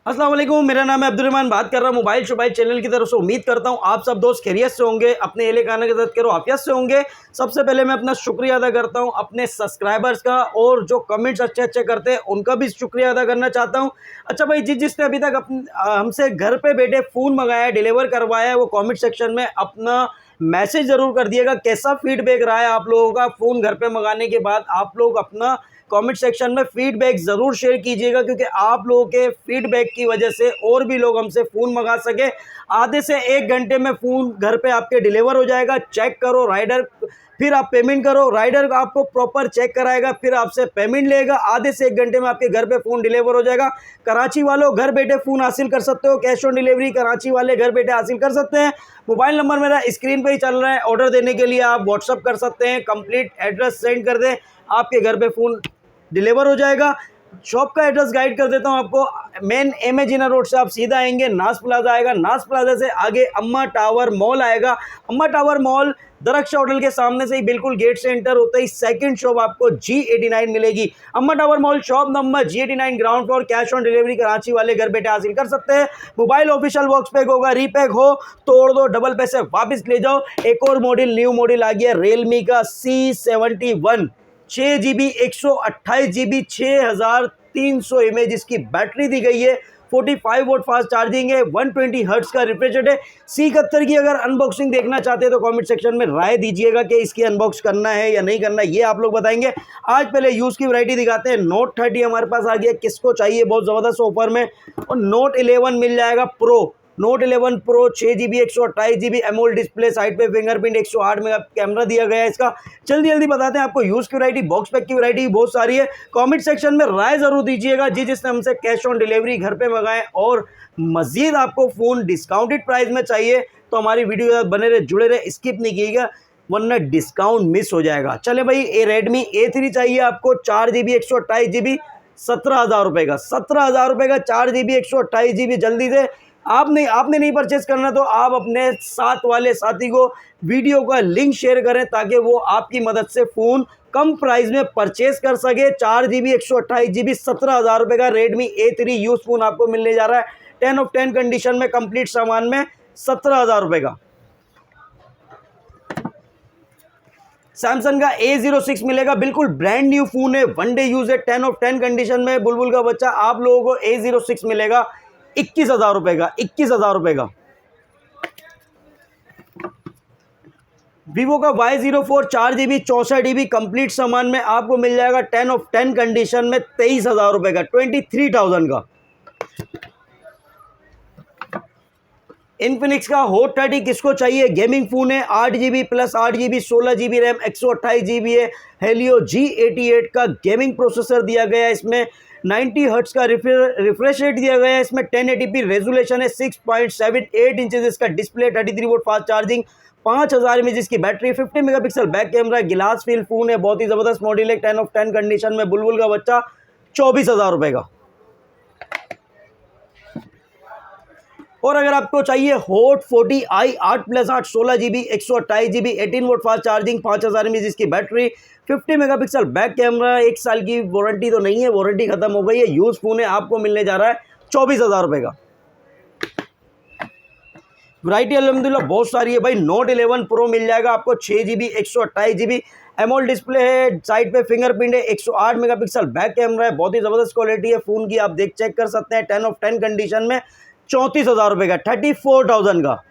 अस्सलाम वालेकुम, मेरा नाम है अब्दुर्रहमान। बात कर रहा हूँ मोबाइल शोबाइल चैनल की तरफ से। उम्मीद करता हूँ आप सब दोस्त खैरियत से होंगे, अपने एहले खाना के साथ करो आफियत से होंगे। सबसे पहले मैं अपना शुक्रिया अदा करता हूँ अपने सब्सक्राइबर्स का, और जो कमेंट्स अच्छे अच्छे करते हैं उनका भी शुक्रिया अदा करना चाहता हूँ। अच्छा भाई, जिसने अभी तक हमसे घर पे बैठे फ़ोन मंगाया, डिलीवर करवाया है, वो कॉमेंट सेक्शन में अपना मैसेज ज़रूर कर दिएगा। कैसा फीडबैक रहा है आप लोगों का फ़ोन घर पे मंगाने के बाद? आप लोग अपना कमेंट सेक्शन में फीडबैक ज़रूर शेयर कीजिएगा, क्योंकि आप लोगों के फीडबैक की वजह से और भी लोग हमसे फ़ोन मंगा सके। आधे से 1 घंटे में फ़ोन घर पे आपके डिलीवर हो जाएगा। चेक करो राइडर, फिर आप पेमेंट करो। राइडर आपको प्रॉपर चेक कराएगा, फिर आपसे पेमेंट लेगा। आधे से 1 घंटे में आपके घर पे फ़ोन डिलीवर हो जाएगा। कराची वालों घर बैठे फ़ोन हासिल कर सकते हो। कैश ऑन डिलीवरी कराची वाले घर बैठे हासिल कर सकते हैं। मोबाइल नंबर मेरा स्क्रीन पे ही चल रहा है। ऑर्डर देने के लिए आप व्हाट्सअप कर सकते हैं। कंप्लीट एड्रेस सेंड कर दें, आपके घर पे फ़ोन डिलीवर हो जाएगा। शॉप का एड्रेस गाइड कर देता हूं आपको। Main M A Jinnah road से आप सीधा आएंगे, नाज प्लाजा आएगा। नाज प्लाजा से आगे अम्मा टावर मॉल आएगा। अम्मा टावर मॉल दरख्शा होटल के सामने से ही बिल्कुल गेट से एंटर होता ही सेकंड शॉप आपको G89 मिलेगी। अम्मा tower mall shop number G89 ground floor. Cash on delivery Karachi वाले घर बैठे हासिल कर सकते हैं। मोबाइल ऑफिशियल बॉक्स पैक होगा, रीपैक हो तोड़ दो, डबल पैसे वापस ले जाओ। एक और मॉडल, न्यू मॉडल आ गया रियलमी का C71। 6 GB 128 GB 6300 mAh इसकी बैटरी दी गई है। 45 वोल्ट फास्ट चार्जिंग है। 120 हर्ट्ज का रिफ्रेश रेट है। C71 की अगर अनबॉक्सिंग देखना चाहते हैं तो कमेंट सेक्शन में राय दीजिएगा कि इसकी अनबॉक्स करना है या नहीं करना है, ये आप लोग बताएंगे। आज पहले यूज़ की वैरायटी दिखाते हैं। Note 30 हमारे पास आ गया। किसको चाहिए बहुत ज़बरदस्त ऑफर में। और Note 11 मिल जाएगा pro. Note 11 Pro 6 GB 128 GB AMOLED display, side पे फिंगरप्रिंट, 108 मेगा कैमरा दिया गया है इसका। जल्दी जल्दी बताते हैं आपको। यूज़ की वैरायटी, बॉक्स पैक की वैरायटी बहुत सारी है। कमेंट सेक्शन में राय ज़रूर दीजिएगा जिसने हमसे कैश ऑन डिलीवरी घर पे मंगाए। और मज़ीद आपको फ़ोन डिस्काउंटेड प्राइस में चाहिए तो हमारी वीडियो के साथ बने रहे, जुड़े रहे, स्किप नहीं कीजिएगा वरना डिस्काउंट मिस हो जाएगा। चले भाई, रेडमी A3 चाहिए आपको 4 GB 128 GB 17,000 रुपये का। 17,000 रुपये का 4 GB 128 GB। जल्दी से आपने नहीं परचेस करना तो आप अपने साथ वाले साथी को वीडियो का लिंक शेयर करें ताकि वो आपकी मदद से फ़ोन कम प्राइस में परचेस कर सके। 4 GB 128 GB 17,000 रुपये का रेडमी A3 यूज फ़ोन आपको मिलने जा रहा है 10 of 10 कंडीशन में, कंप्लीट सामान में 17,000 रुपये का। सैमसंग का A06 मिलेगा, बिल्कुल ब्रांड न्यू फ़ोन है, 1 डे यूज़ है, 10 of 10 कंडीशन में। बुलबुल का बच्चा आप लोगों को A06 मिलेगा 21,000 रुपये का। 21,000 रुपये का। वीवो का Y04 4 GB 64 GB कंप्लीट सामान में आपको मिल जाएगा 10 of 10 कंडीशन में 23,000 रुपये का, 23,000 का। इन्फिनिक्स का Hot 30 किसको चाहिए? गेमिंग फ़ोन है, 8 GB plus 8 GB 16 GB RAM 128 GB है। हेलियो G88 का गेमिंग प्रोसेसर दिया गया है इसमें। 90 हर्ट्ज का रिफ्रेश रेट दिया गया है इसमें। 1080p रेजोल्यूशन है। 6.78 इंचेस इसका display, 33 volt fast charging, 5000 mAh इसकी बैटरी, 50 मेगापिक्सल बैक कैमरा, गिलास फील फ़ोन है, बहुत ही ज़बरदस्त मॉडल है। 10 of 10 कंडीशन में। बुलबुल का बच्चा 24,000 रुपये का। और अगर आपको चाहिए Hot 40i 8+8 16 GB 128 GB 18 volt fast charging, 5000 mAh इसकी बैटरी, 50 मेगापिक्सल बैक कैमरा, 1 साल की वारंटी तो नहीं है, वारंटी खत्म हो गई है, यूज फोन है, आपको मिलने जा रहा है 24,000 रुपये का। वैरायटी अल्हम्दुलिल्लाह बहुत सारी है भाई। Note 11 Pro मिल जाएगा आपको 6 GB 128 GB एमोलेड डिस्प्ले है, साइड पे फिंगरप्रिंट है, 108 मेगापिक्सल बैक कैमरा है, बहुत ही ज़बरदस्त क्वालिटी है फ़ोन की, आप चेक कर सकते हैं। 10 of 10 कंडीशन में 34,000 रुपये का, 34,000 का।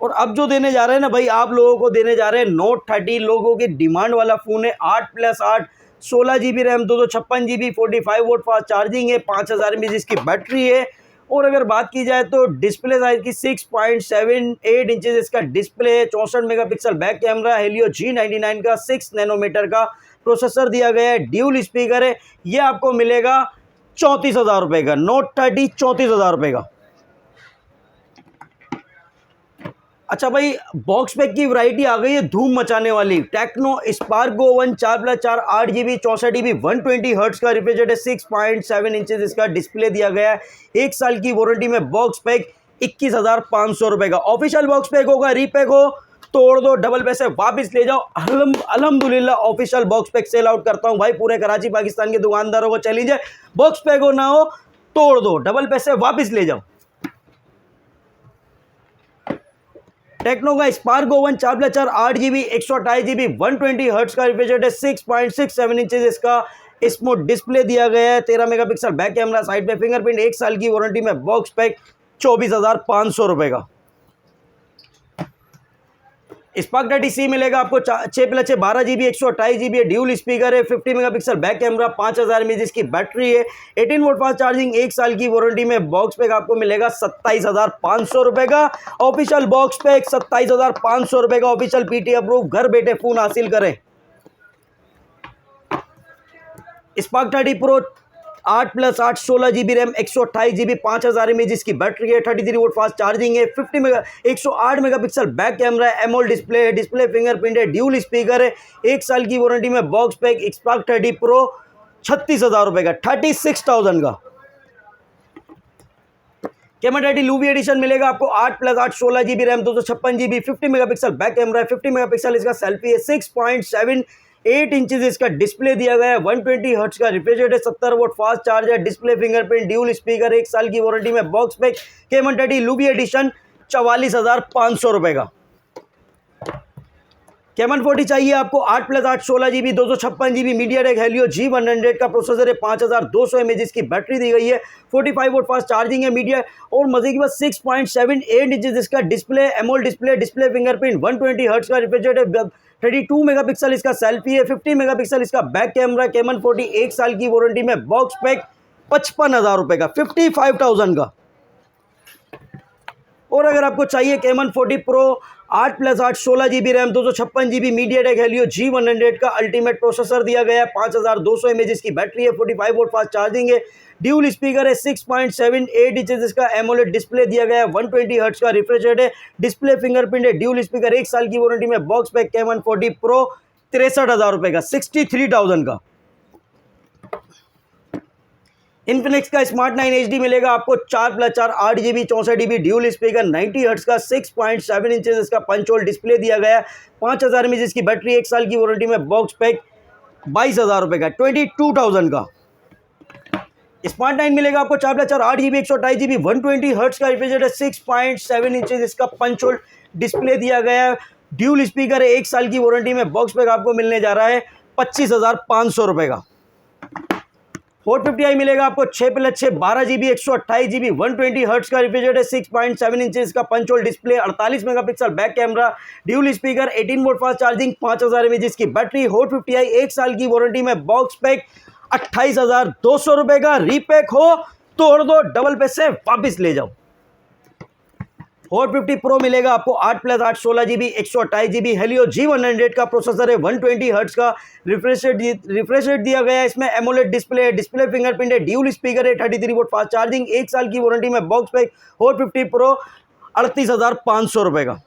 और अब जो देने जा रहे हैं ना भाई, आप लोगों को देने जा रहे हैं Note 30। लोगों की डिमांड वाला फ़ोन है। 8+8 16 GB RAM, 256 GB 45 volt fast charging है, 5000 mAh इसकी बैटरी है। और अगर बात की जाए तो डिस्प्ले साइज की 6.78 इंचेस इसका डिस्प्ले है, 64 megapixel back camera, Helio G99 का 6 नैनोमीटर का प्रोसेसर दिया गया है, ड्यूल स्पीकर है। ये आपको मिलेगा 34,000 रुपये का। Note 30 34,000 रुपये का। अच्छा भाई, बॉक्स पैक की वैरायटी आ गई है धूम मचाने वाली। Tecno Spark Go 1 4+4 8 GB 64 GB 120 hertz का रिफ्रेश रेट है, 6.7 इंचेस इसका डिस्प्ले दिया गया है, 1 साल की वारंटी में। बॉक्स पैक 21,500 रुपये का। ऑफिशियल बॉक्स पैक होगा, रीपैक हो तोड़ दो, डबल पैसे वापस ले जाओ। अल्हम्दुलिल्लाह official box pack sell out करता हूं भाई, पूरे कराची पाकिस्तान के दुकानदारों को चैलेंज है, बॉक्स पैक हो ना हो तोड़ दो, डबल पैसे वापस ले जाओ। टेक्नो का spark oven 4+4 8GB 128GB 120 hertz का रिफ्रिजरेटर 6.67 इंचेस इसका स्मूथ डिस्प्ले दिया गया है, 13 मेगापिक्सल बैक कैमरा, साइड पे फिंगरप्रिंट, 1 साल की वारंटी में, बॉक्स पैक 24,500 रुपए का। स्पार्क 30C मिलेगा आपको 6+6 12GB 128GB ड्यूल स्पीकर है, 50 मेगापिक्सल बैक कैमरा, 5000 mAh की बैटरी है, 18 वोल्ट फास्ट चार्जिंग, 1 साल की वारंटी में, बॉक्स पैक आपको मिलेगा 27,500 रुपए का। ऑफिशियल बॉक्स पैक 27,500 रुपए का, ऑफिशियल पीटी अप्रूव, घर बैठे फोन हासिल करें। Spark 30 pro 8+8 16GB RAM 128GB 5000 mAh की बैटरी है, 33 वोल्ट फास्ट चार्जिंग है, 108 मेगापिक्सल बैक कैमरा है, एमोलेड डिस्प्ले है, डिस्प्ले फिंगरप्रिंट है, ड्यूल स्पीकर है, 1 साल की वारंटी में, बॉक्स पैक स्पार्क 30 प्रो 36,000 रुपए का, 36,000 का। कैमरा 30 लूबी एडिशन मिलेगा आपको 8+8 16GB RAM 256GB 50 megapixel back camera है, 50 मेगापिक्सल इसका सेल्फी है, 6.78 इंचेस इसका डिस्प्ले दिया गया है, 120 हर्ट्ज का refrigerator, 70 volt fast charger, display fingerprint, dual speaker, 1 साल की वारंटी में, बॉक्स पैक कैमरा 30 लूबी एडिशन 44,500 रुपए का। कैमन 40 चाहिए आपको 8+8 16GB 256GB MediaTek Helio G100 का प्रोसेसर है, 5200 mAh की बैटरी दी गई है, 45 वोल्ट फास्ट चार्जिंग है, मीडिया और मजे की बात 6.78 इंचेस इसका display, AMOLED display, display fingerprint, 120 hertz का रिफ्रिजरेटर, 32 मेगापिक्सल इसका सेल्फी है, 50 मेगापिक्सल इसका बैक कैमरा, कैमन 40 1 साल की वारंटी में, बॉक्स पैक 55,000 रुपए का, 55,000 का। और अगर आपको चाहिए Camon 40 pro 8+8 16GB RAM 256GB MediaTek Helio G100 का अल्टीमेट प्रोसेसर दिया गया है, 5200 mAh की बैटरी है, 45 वोल्ट फास्ट चार्जिंग है, ड्यूल स्पीकर है, 6.78 इंचेस इसका एमोलेड डिस्प्ले दिया गया है, 120 हर्ट्ज का रिफ्रेश है, डिस्प्ले फिंगरप्रिंट है, ड्यूल स्पीकर, 1 साल की वारंटी में, बॉक्स पैक कैमन 40 प्रो 63,000 रुपए का, 63,000 का। इन्फिनिक्स का स्मार्ट 9 HD मिलेगा आपको 4+4 8GB 64GB dual speaker, 90 hertz का, 6.7 इंचेस इसका पंच होल डिस्प्ले दिया गया है, 5000 mAh की बैटरी, 1 साल की वारंटी में, बॉक्स पैक 22,000 रुपए का, 22,000 का। स्मार्ट 9 मिलेगा आपको 4+4 8GB 128GB 120 हर्ट्ज का रिफ्रिजरेटर, 6.7 इंचेस इसका पंच होल डिस्प्ले दिया गया है, ड्यूल स्पीकर है, 1 साल की वारंटी में, बॉक्स पैक आपको मिलने जा रहा है 25,500 रुपए का। 450i मिलेगा आपको 6+6 12GB 128GB 120 हर्ट्ज का रिफ्रिजरेटर, 6.7 इंचेस का punch hole display, 48 megapixel back camera, dual speaker, 18 volt fast charging, 5000 mAh की बैटरी, 450i 1 साल की वारंटी में, बॉक्स पैक 28,200 रुपए का। रीपैक हो तोड़ दो, डबल पैसे वापिस ले जाओ। 450 प्रो मिलेगा आपको 8+8 16GB 128GB हेलियो G100 का प्रोसेसर है, 120 हर्ट्ज का रिफ्रेश रेट दिया गया है, इसमें एमोलेड डिस्प्ले है, डिस्प्ले फिंगरप्रिंट है, ड्यूल स्पीकर है, 33 वोल्ट फास्ट चार्जिंग, 1 साल की वारंटी में, बॉक्स पैक 450 प्रो 38,500 रुपए का।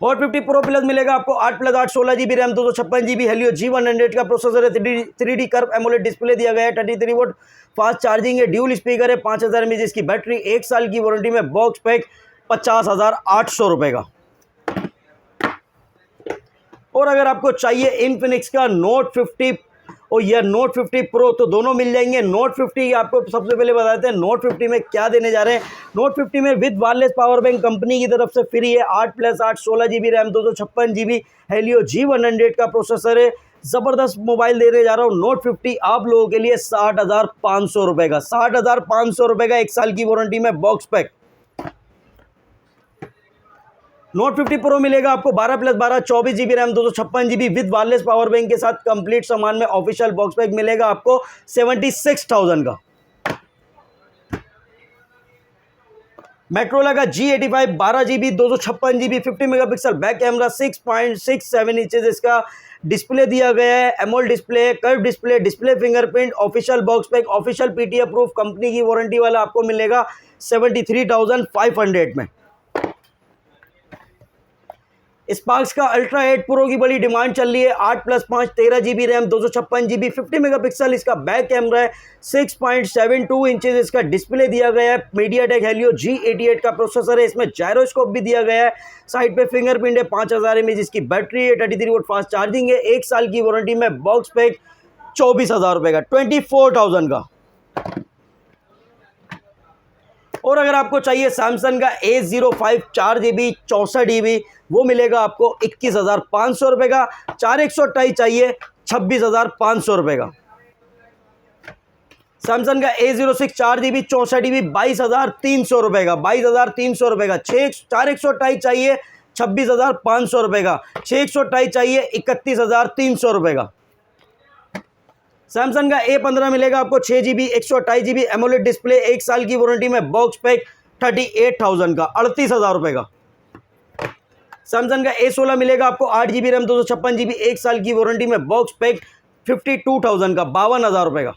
450 प्रो प्लस मिलेगा आपको 8+8 16GB RAM 256GB Helio G100 का प्रोसेसर है, 3D कर्व एमोलेड डिस्प्ले दिया गया है, 33 वोल्ट फास्ट चार्जिंग है, ड्यूल स्पीकर है, 5000 mAh की बैटरी, 1 साल की वारंटी में, बॉक्स पैक 50,800 रुपए का। और अगर आपको चाहिए इन्फिनिक्स का नोट 50 और यह नोट 50 प्रो, तो दोनों मिल जाएंगे। नोट 50 आपको सबसे पहले बताते हैं नोट 50 में क्या देने जा रहे हैं। नोट 50 में with wireless power bank company की तरफ से फ्री है, 8+8 16GB RAM 256GB Helio G100 का प्रोसेसर है, ज़बरदस्त मोबाइल देने जा रहा हूँ नोट 50 आप लोगों के लिए 60,500 रुपए का, 60,500 रुपए का, 1 साल की वारंटी में, बॉक्स पैक। नोट 50 प्रो मिलेगा आपको 12+12 24GB RAM 256GB with wireless power bank के साथ, कंप्लीट सामान में ऑफिशियल बॉक्स पैक मिलेगा आपको 76,000 का। मेट्रोला का G85 12GB 256GB 50 megapixel back camera, 6.67 inches इसका डिस्प्ले दिया गया है, AMOLED display, curve display, display fingerprint, official box pack, official PT approve, company की वारंटी वाला आपको मिलेगा 73,500 में। स्पार्क्स का अल्ट्रा 8 प्रो की बड़ी डिमांड चल रही है। 8+5 13 GB रैम, 256 GB, 50 मेगापिक्सल इसका बैक कैमरा है, 6.72 इंचेस इसका डिस्प्ले दिया गया है। मीडियाटेक हेलियो G88 का प्रोसेसर है, इसमें जायरोस्कोप भी दिया गया है। साइड पे फिंगरप्रिंट है, 5000 mAh इसकी बैटरी है, 33 वोल्ट फास्ट चार्जिंग है। 1 साल की वारंटी में बॉक्स पैक 24,000 रुपये का, 24,000 का। और अगर आपको चाहिए सैमसंग का A05 4GB 64GB, वो मिलेगा आपको 21,500 रुपये का। 4128 चाहिए 26,500 रुपये का। सैमसंग का A06 4GB 64GB 22,300 रुपये का, 22,300 रुपये का। 4128 चाहिए 26,500 रुपये का। 6128 चाहिए 31,300 रुपये का। सैमसंग का A15 मिलेगा आपको 6GB 128GB एमोलेड डिस्प्ले, 1 साल की वारंटी में बॉक्स पैक 38,000 का, 38,000 रुपये का। सैमसंग का A16 मिलेगा आपको 8GB रैम, 256GB, 1 साल की वारंटी में बॉक्स पैक 52,000 का, 52,000 रुपये का।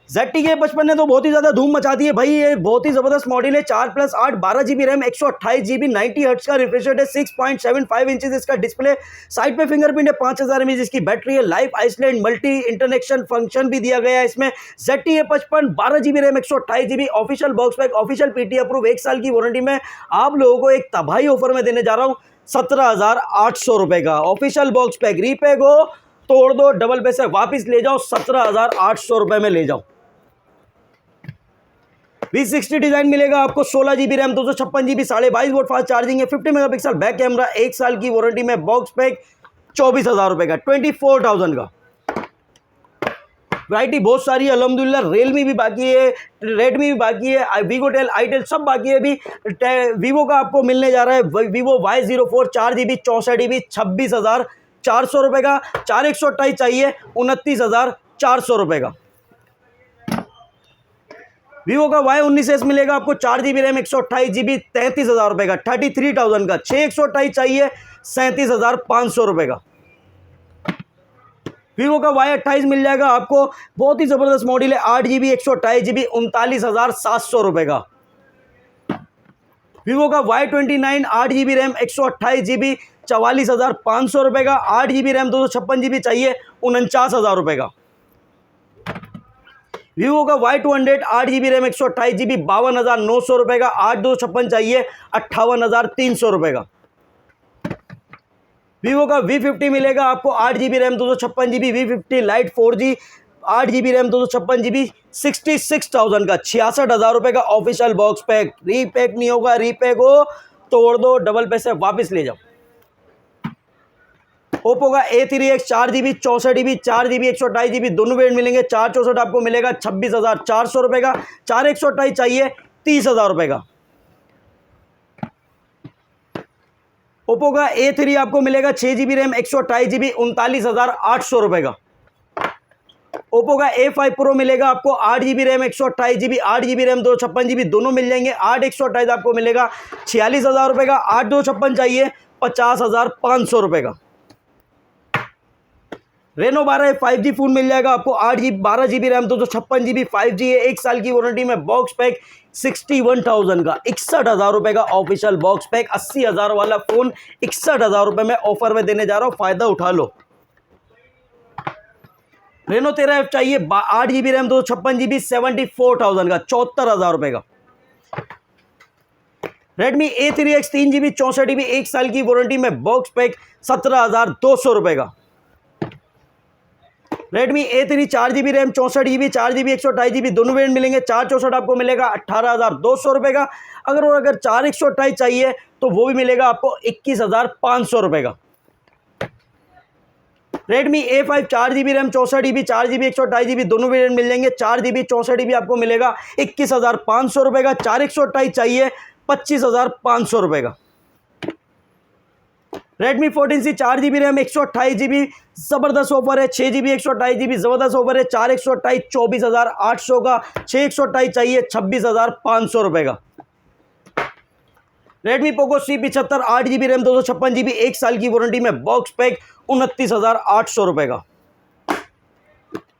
ZTK55 ने तो बहुत ही ज़्यादा धूम मचा दी है भाई, ये बहुत ही ज़बरदस्त मॉडल है। 4+8 12GB रैम, 128GB, 90 हर्ट्ज का रिफ्रेश रेट है, 6.75 इंचेस इसका डिस्प्ले, साइड पे फिंगरप्रिंट है, 5000 mAh इसकी बैटरी है। लाइव आइसलैंड मल्टी इंटरनेक्शन फंक्शन भी दिया गया है इसमें। ZTK55 12GB RAM, 128GB, official box pack, official PT approve, 1 साल की वारंटी में आप लोगों को एक तबाही ऑफर में देने जा रहा हूँ 17,800 रुपये का। ऑफिशियल बॉक्स पैक, रीपैक हो तोड़ दो, डबल पैसे वापस ले जाओ, 17,800 रुपये में ले जाओ। V60 डिजाइन मिलेगा आपको 16GB RAM, 256GB, 22.5 volt fast charging है, 50 मेगापिक्सल बैक कैमरा, 1 साल की वारंटी में बॉक्स पैक 24,000 रुपये का, 24,000 का। वैरायटी बहुत सारी है अल्हम्दुलिल्लाह। रियलमी भी बाकी है, रेडमी भी बाकी है, वीवोटेल, आईटेल सब बाकी है। अभी वीवो का आपको मिलने जा रहा है वीवो Y04 4GB 64GB 26,400 रुपये का। 4128 चाहिए 29,400 रुपये का। वीवो का Y19s मिलेगा आपको 4GB रैम, 128GB 33,000 रुपये का, 33,000 का। 6128 चाहिए 37,500 रुपये का। वीवो का Y28 मिल जाएगा आपको, बहुत ही ज़बरदस्त मॉडल है, 8GB 128GB 39,700 रुपये का। वीवो का Y29 8GB रैम, 128GB 44,500 रुपये का। 8GB रैम, 256GB चाहिए 49,000 रुपये का। वीवो का Y200 8GB रैम, 128GB 52,900 रुपये का। 8/256 चाहिए 58,300 रुपये का। वीवो का V50 मिलेगा आपको 8GB RAM, 256GB, V50 light 4G 8GB RAM, 256GB 66,000 का, 66,000 रुपये का। ऑफिशियल बॉक्स पैक, रीपैक नहीं होगा, रीपैक हो तोड़ दो, डबल पैसे वापस ले जाओ। ओप्पो का A3X 4GB 64GB 4GB 128GB दोनों वेरिएंट मिलेंगे। 464 आपको मिलेगा 26,400 रुपये का। 4128 चाहिए 30,000 रुपये का। ओप्पो का A3 आपको मिलेगा 6GB रैम, 128GB 39,800 रुपये का। ओप्पो का A5 प्रो मिलेगा आपको 8GB RAM, 128GB, 8GB RAM, 256GB दोनों मिल जाएंगे। 8/128 आपको मिलेगा 46,000 रुपये का। 8/256 चाहिए 50,500 रुपये का। रेनो 12 5G फोन मिल जाएगा आपको 12GB रैम, 256GB 5G है, 1 साल की वारंटी में बॉक्स पैक 61,000 का, 61,000 रुपये का। ऑफिशियल बॉक्स पैक 80,000 वाला फोन 61,000 रुपये में ऑफर में देने जा रहा हूँ, फायदा उठा लो। रेनो 13F चाहिए 8GB रैम, 256GB 74,000 का, 74,000 रुपये का। रेडमी A3X 3GB 64GB 1 साल की वारंटी में बॉक्स पैक 17,200 रुपये का। Redmi A3 4GB RAM, 64GB, 4GB 128GB दोनों वेरिएंट मिलेंगे। 464 आपको मिलेगा 18,200 रुपये का। अगर 4128 चाहिए तो वो भी मिलेगा आपको 21,500 रुपये का। Redmi A5 4GB RAM, 64GB, 4GB 128GB दोनों वेरिएंट मिल जाएंगे। 4GB 64GB आपको मिलेगा 21,500 रुपये का। 4128 चाहिए 25,500 रुपये का। Redmi 14C 4GB RAM, 128GB ज़बरदस्त ऑफर है। 6GB 128GB ज़बरदस्त ऑफर है। 4128 24,800 का। 6128 चाहिए 26,500 रुपये का। Redmi Poco C75 8GB RAM, 256GB 1 साल की वारंटी में बॉक्स पैक 29,800 रुपये का।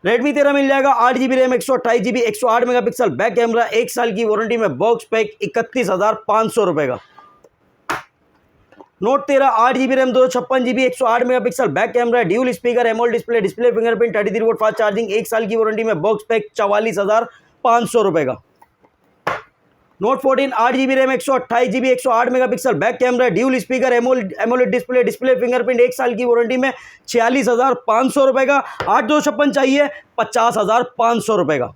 रेडमी 13 मिल जाएगा 8GB RAM, 128GB 108 megapixel back camera, 1 साल की वारंटी में बॉक्स पैक 31,500 रुपये का। Note 13 8 GB RAM 256 GB 108 megapixel back camera, dual speaker, AMOLED display, display fingerprint, 33 volt fast charging, 1 साल की वारंटी में, बॉक्स पैक 44,500 रुपए का। Note 14 8 GB RAM 128 GB 108 megapixel back camera, dual speaker, AMOLED display, display fingerprint, 1 साल की warranty में, 46,500 रुपए का। 8/256 चाहिए 50,500 रुपए का।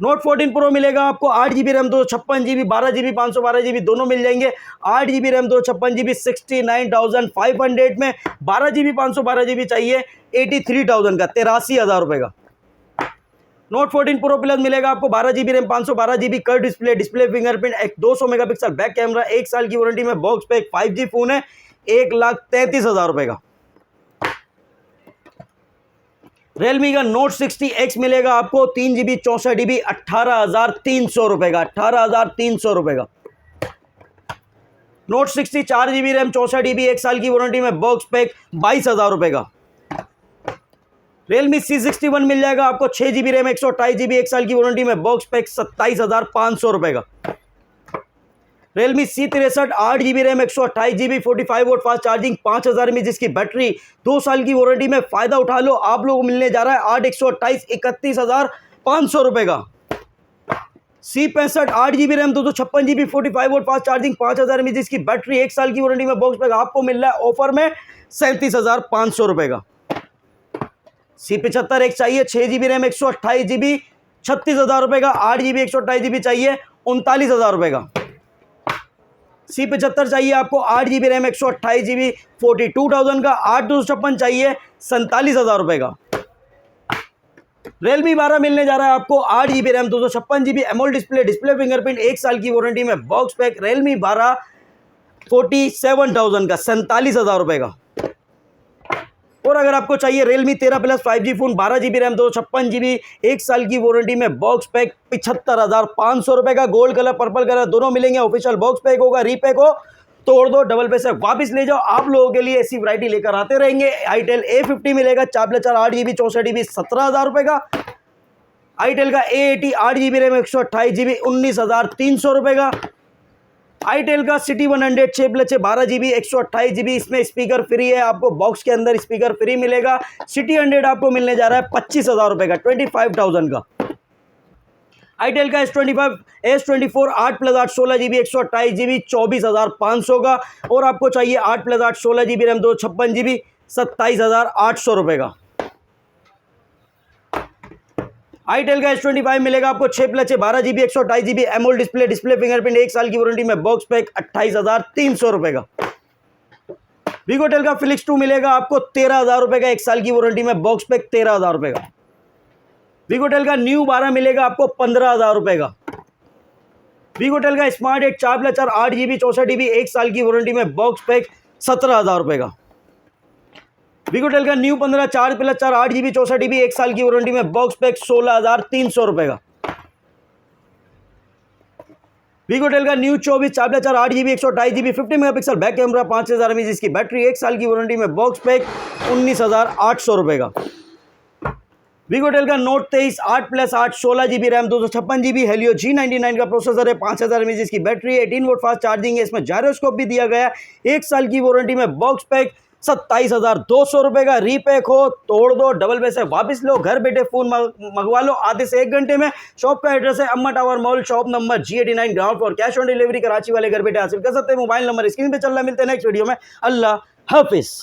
नोट 14 प्रो मिलेगा आपको 8 GB RAM 256 GB 12 GB 512 GB दोनों मिल जाएंगे। 8 GB रैम 256 GB 69,500 में, 12 GB 512 GB चाहिए 83,000 का, 83,000 रुपए का। नोट 14 प्रो प्लस मिलेगा आपको 12 GB RAM 512 GB curve display, display fingerprint, 200 megapixel back camera, 1 साल की वारंटी में, बॉक्स पैक 5G फोन है, 1,33,000 रुपए का। Realme का Note 60X मिलेगा आपको 3 GB 64 GB 18,300 रुपए का, 18,300 रुपए का। Note 60 4 GB रैम 64 GB 1 साल की वारंटी में, बॉक्स पैक 22,000 रुपए का। Realme C61 मिल जाएगा आपको 6 GB रैम 128 GB 1 साल की वारंटी में, बॉक्स पैक 27,500 रुपए का। Realme C63 8 GB RAM 128 GB 45 volt fast charging 5000 mAh जिसकी बैटरी, 2 साल की वारंटी में, फायदा उठा लो, आप लोगों को मिलने जा रहा है 8/128 31,500 रुपए का। C65 8 GB RAM 256 GB 45 volt fast charging 5000 mAh जिसकी बैटरी, 1 साल की वारंटी में, बॉक्स पैक आपको मिल रहा है ऑफर में 37,500 रुपए का। C75 एक चाहिए 6 GB रैम 128 GB 36,000 रुपए का। 8 GB 128 GB चाहिए 39,000 रुपए का। C75 चाहिए आपको 8 GB रैम 128 GB 42,000 का। 8/256 चाहिए 47,000 रुपए का। Realme 12 मिलने जा रहा है आपको 8 GB RAM 256 GB AMOLED display, display fingerprint, 1 साल की वारंटी में, बॉक्स पैक, Realme 12 47,000 का, 47,000 रुपए का। और अगर आपको चाहिए Realme 13 plus 5G phone 12 GB RAM 256 GB 1 साल की वारंटी में, बॉक्स पैक 75,500 रुपए का। गोल्ड कलर पर्पल कलर दोनों मिलेंगे। ऑफिशियल बॉक्स पैक होगा, रीपैक हो तोड़ दो, डबल पैसे वापस ले जाओ। आप लोगों के लिए ऐसी वैरायटी लेकर आते रहेंगे। आईटेल A50 मिलेगा 4+4 8 GB 64 GB 17,000 रुपए का। आईटेल का A80 8 GB रैम 128 GB 19,300 रुपए का। आईटेल का सिटी 100 6+6 12 GB 128 GB, इसमें स्पीकर फ्री है, आपको बॉक्स के अंदर स्पीकर फ्री मिलेगा। सिटी 100 आपको मिलने जा रहा है 25,000 रुपए का, 25,000 का। आईटेल का S24 8+8 16 GB 128 GB 24,500 का। और आपको चाहिए 8+8 16 GB रैम 256 GB 27,800 रुपए का। आईटेल का S25 मिलेगा आपको 6+6 12 GB 128 GB AMOLED display, display fingerprint, 1 साल की वारंटी में, बॉक्स पैक 28,300 रुपए का। वीगोटेल का फिलिक्स 2 मिलेगा आपको 13,000 रुपए का, 1 साल की वारंटी में, बॉक्स पैक 13,000 रुपए का। वीगोटेल का न्यू 12 मिलेगा आपको 15,000 रुपए का। वीगोटेल का स्मार्ट 8 4+4 8 GB 64 GB 1 साल की वारंटी में, बॉक्स पैक 17,000 रुपए का। वीगोटेल का न्यू 15 4+4 8 GB 64 GB 1 साल की वारंटी में, बॉक्स पैक 16,300 रुपए का। वीगोटेल का new 24 4+4 8 GB 128 GB 50 megapixel back camera 5000 mAh जिसकी बैटरी, 1 साल की वारंटी में, बॉक्स पैक 19,800 रुपए का। वीगोटेल का note 23 8+8 16 GB RAM 256 GB Helio G99 का प्रोसेसर है, 5000 mAh जिसकी बैटरी, 18 वोल्ट फास्ट चार्जिंग है, इसमें जायरोस्कोप भी दिया गया है, 1 साल की वारंटी में, बॉक्स पैक 27,200 रुपए का। रीपैक हो तोड़ दो, डबल पैसे वापस लो, घर बैठे फोन मंगवा लो आधे से 1 घंटे में। शॉप का एड्रेस है अम्मा tower mall, shop number G89 ground floor. Cash on delivery Karachi वाले घर बैठे हासिल कर सकते हैं। मोबाइल नंबर स्क्रीन पे चल रहा है। मिलते हैं नेक्स्ट वीडियो में। अल्लाह हाफिज।